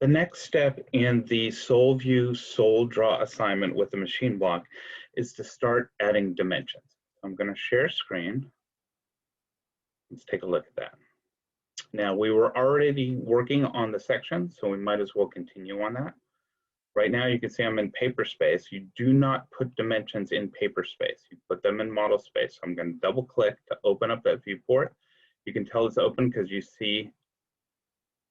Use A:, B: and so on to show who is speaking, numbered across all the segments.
A: The next step in the Solview Soldraw assignment with the machine block is to start adding dimensions. I'm going to share screen. Let's take a look at that. Now, we were already working on the section, so we might as well continue on that. Right now, you can see I'm in paper space. You do not put dimensions in paper space. You put them in model space. So I'm going to double click to open up that viewport. You can tell it's open because you see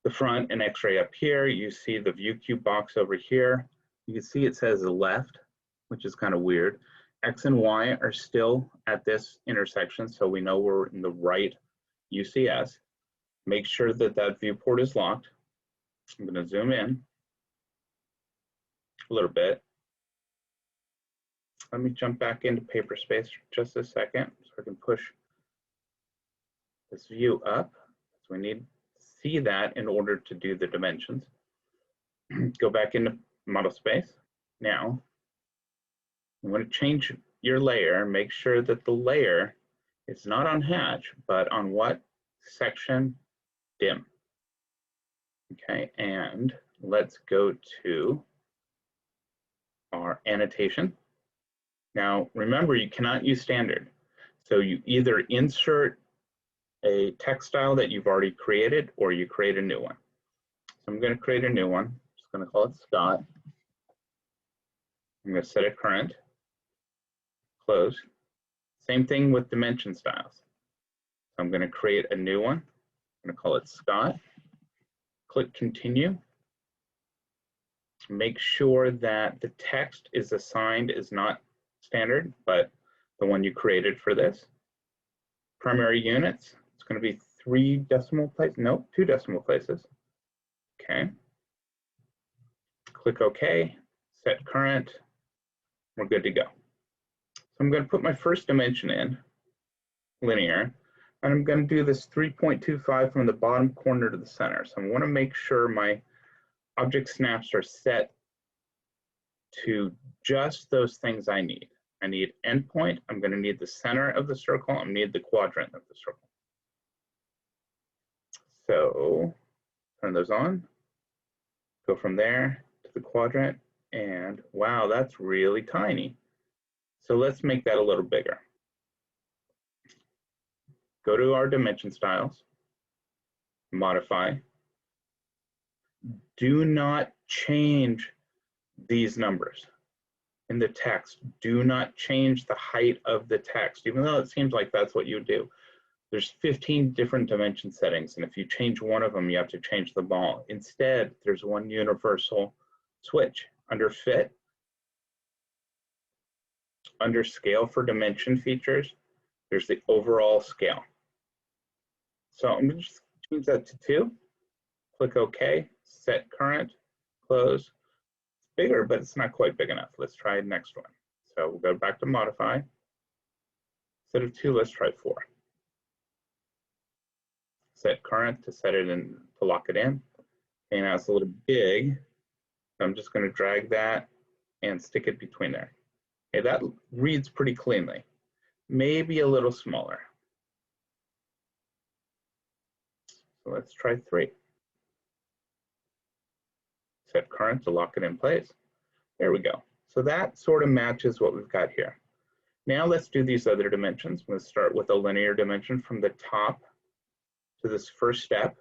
A: the front and X-ray up here. You see the view cube box over here. You can see it says left, which is kind of weird. X and Y are still at this intersection, so we know we're in the right UCS. Make sure that that viewport is locked. I'm going to zoom in a little bit. Let me jump back into paper space for just a second so I can push this view up. So we need to see that in order to do the dimensions. Go back into model space. Now, you want to change your layer. Make sure that the layer is not on hatch, but on what? Section dim. Okay, and let's go to our annotation. Now, remember, you cannot use standard. So you either insert a text style that you've already created or you create a new one. So I'm going to create a new one. I'm just going to call it Scott. I'm going to set it current, close. Same thing with dimension styles. So I'm going to create a new one. I'm going to call it Scott. Click continue. Make sure that the text is assigned is not standard, but the one you created for this. Primary units, it's going to be 3 decimal places. Nope, 2 decimal places. Okay. Click OK, set current. We're good to go. So I'm going to put my first dimension in, linear, and I'm going to do this 3.25 from the bottom corner to the center. So I want to make sure my object snaps are set to just those things I need. I need endpoint, I'm going to need the center of the circle, I need the quadrant of the circle. So turn those on, go from there to the quadrant, and wow, that's really tiny. So let's make that a little bigger. Go to our dimension styles, modify. Do not change these numbers in the text. Do not change the height of the text, even though it seems like that's what you do. There's 15 different dimension settings, and if you change one of them, you have to change them all. Instead, there's one universal switch. Under fit, under scale for dimension features, there's the overall scale. So I'm going to just change that to 2. Click OK, set current, close. It's bigger, but it's not quite big enough. Let's try the next one. So we'll go back to modify. Instead of 2, let's try 4. Set current to set it in, to lock it in. Okay, now it's a little big. So I'm just going to drag that and stick it between there. Okay, that reads pretty cleanly. Maybe a little smaller. So let's try 3. Set current to lock it in place. There we go. So that sort of matches what we've got here. Now let's do these other dimensions. Let's start with a linear dimension from the top to this first step.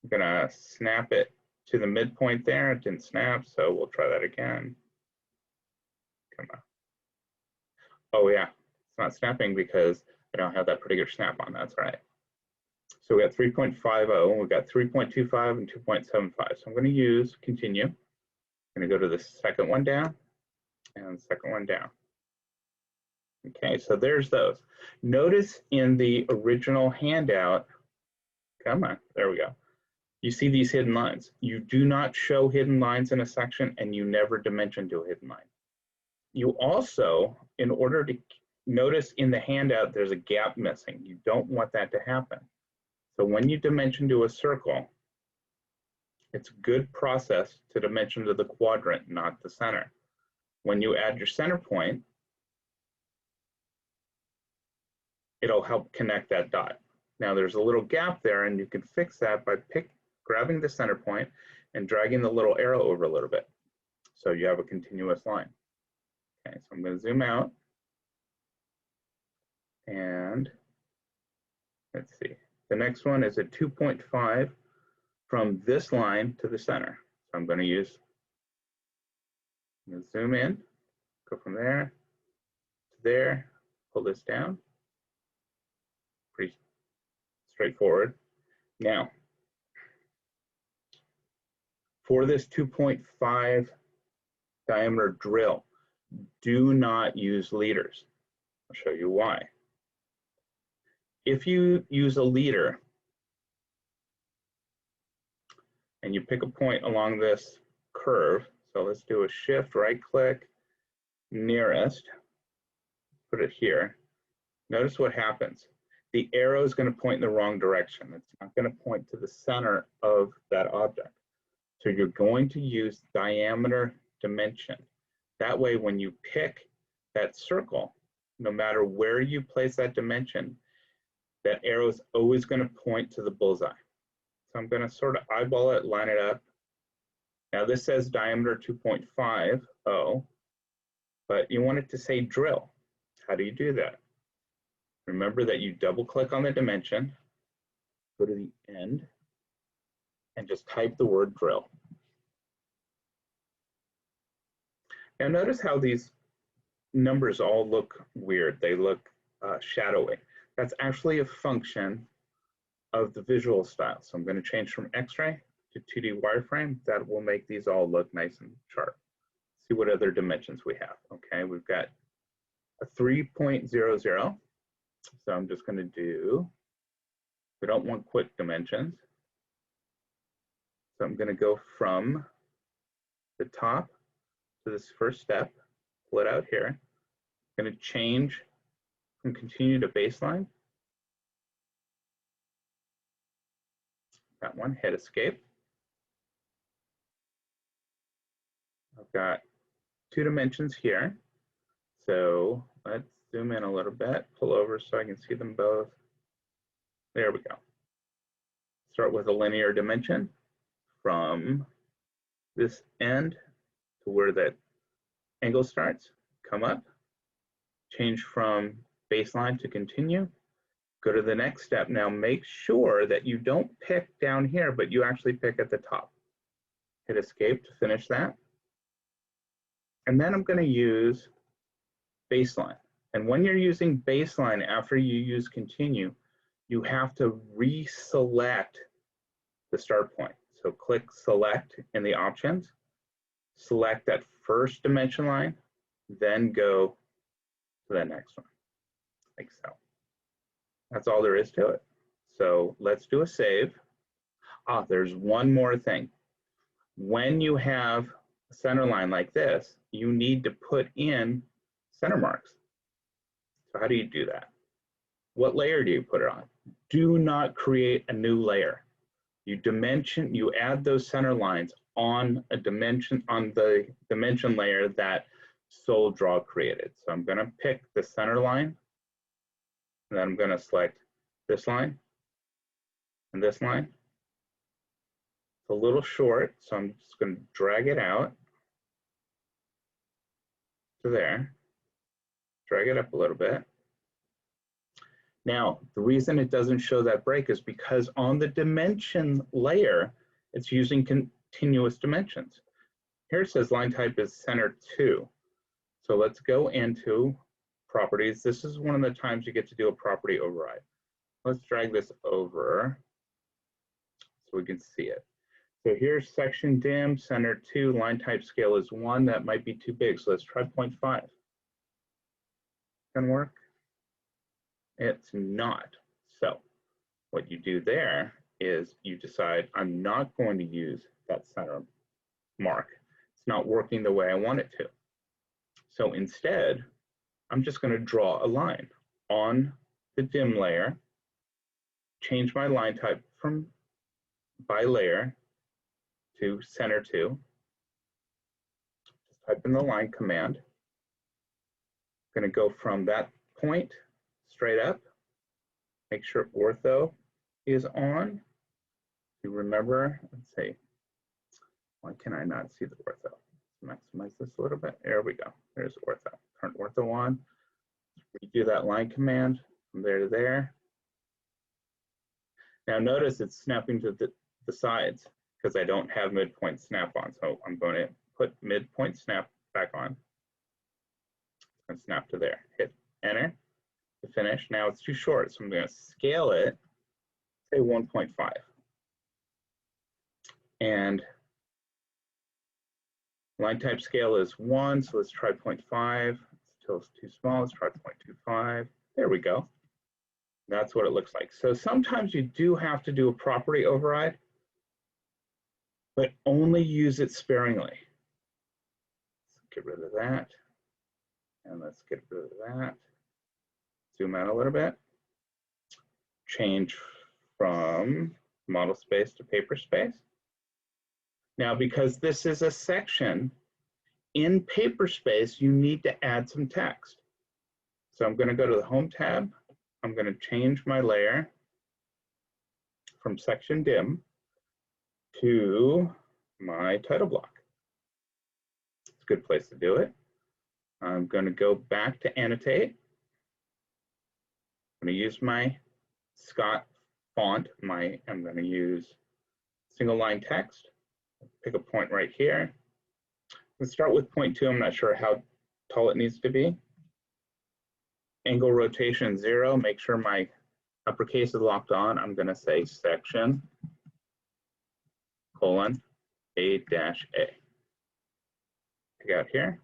A: I'm gonna snap it to the midpoint there. It didn't snap, so we'll try that again. Come on. Oh yeah, it's not snapping because I don't have that particular snap on. That's right. So we got 3.50, we got 3.25 and 2.75. So I'm going to use continue. I'm going to go to the second one down and second one down. Okay, so there's those. Notice in the original handout, come on, there we go. You see these hidden lines. You do not show hidden lines in a section, and you never dimension to a hidden line. You also, in order to notice in the handout, there's a gap missing. You don't want that to happen. So when you dimension to a circle, it's a good process to dimension to the quadrant, not the center. When you add your center point, it'll help connect that dot. Now there's a little gap there, and you can fix that by grabbing the center point and dragging the little arrow over a little bit. So you have a continuous line. Okay, so I'm going to zoom out. And let's see. The next one is a 2.5 from this line to the center. So I'm going to zoom in, go from there to there, pull this down. Pretty straightforward. Now, for this 2.5 diameter drill, do not use leaders. I'll show you why. If you use a leader and you pick a point along this curve, so let's do a shift, right click, nearest, put it here. Notice what happens. The arrow is going to point in the wrong direction. It's not going to point to the center of that object. So you're going to use diameter dimension. That way, when you pick that circle, no matter where you place that dimension, that arrow is always going to point to the bullseye. So I'm going to sort of eyeball it, line it up. Now this says diameter 2.50, but you want it to say drill. How do you do that? Remember that you double click on the dimension, go to the end, and just type the word drill. Now notice how these numbers all look weird. They look shadowy. That's actually a function of the visual style. So I'm going to change from X-ray to 2D wireframe. That will make these all look nice and sharp. See what other dimensions we have. Okay, we've got a 3.00. So I'm just going to do, we don't want quick dimensions. So I'm going to go from the top to this first step, pull it out here. I'm going to change from continue to baseline. That one, hit escape. I've got 2 dimensions here. So let's zoom in a little bit, pull over so I can see them both. There we go. Start with a linear dimension from this end to where that angle starts, come up, change from baseline to continue, go to the next step. Now make sure that you don't pick down here, but you actually pick at the top. Hit escape to finish that. And then I'm going to use baseline. And when you're using baseline after you use continue, you have to reselect the start point. So click select in the options, select that first dimension line, then go to the next one, like so. That's all there is to it. So let's do a save. There's one more thing. When you have a center line like this, you need to put in center marks. So how do you do that? What layer do you put it on? Do not create a new layer. You add those center lines on a dimension, on the dimension layer that Soldraw created. So I'm going to pick the center line, and then I'm going to select this line and this line. It's a little short, so I'm just going to drag it out to there, drag it up a little bit. Now, the reason it doesn't show that break is because on the dimension layer, it's using continuous dimensions. Here it says line type is center 2. So let's go into properties. This is one of the times you get to do a property override. Let's drag this over so we can see it. So here's section dim, center 2, line type scale is 1. That might be too big, so let's try 0.5. Can work? It's not. So what you do there is you decide I'm not going to use that center mark. It's not working the way I want it to. So instead, I'm just going to draw a line on the dim layer, change my line type from by layer to center 2. Just type in the line command. I'm going to go from that point straight up. Make sure ortho is on. You remember, let's see, Why can I not see the ortho? Let's maximize this a little bit. There we go. There's ortho. Turn ortho on. Redo that line command from there to there. Now notice it's snapping to the sides because I don't have midpoint snap on. So I'm going to put midpoint snap back on and snap to there. Hit enter to finish. Now it's too short, so I'm going to scale it, say 1.5. And line type scale is 1, so let's try 0.5. Still too small, let's try 0.25. There we go. That's what it looks like. So sometimes you do have to do a property override, but only use it sparingly. Let's get rid of that. And let's get rid of that. Zoom out a little bit. Change from model space to paper space. Now, because this is a section, in paper space, you need to add some text. So I'm going to go to the Home tab. I'm going to change my layer from section dim to my title block. It's a good place to do it. I'm going to go back to annotate. I'm going to use my Scott font. I'm going to use single line text. Pick a point right here. Let's start with 0.2. I'm not sure how tall it needs to be. Angle rotation 0. Make sure my uppercase is locked on. I'm going to say section colon A-A. Pick out here.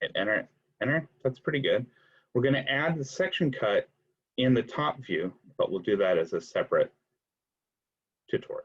A: Hit enter. Enter. That's pretty good. We're going to add the section cut in the top view, but we'll do that as a separate tutorial.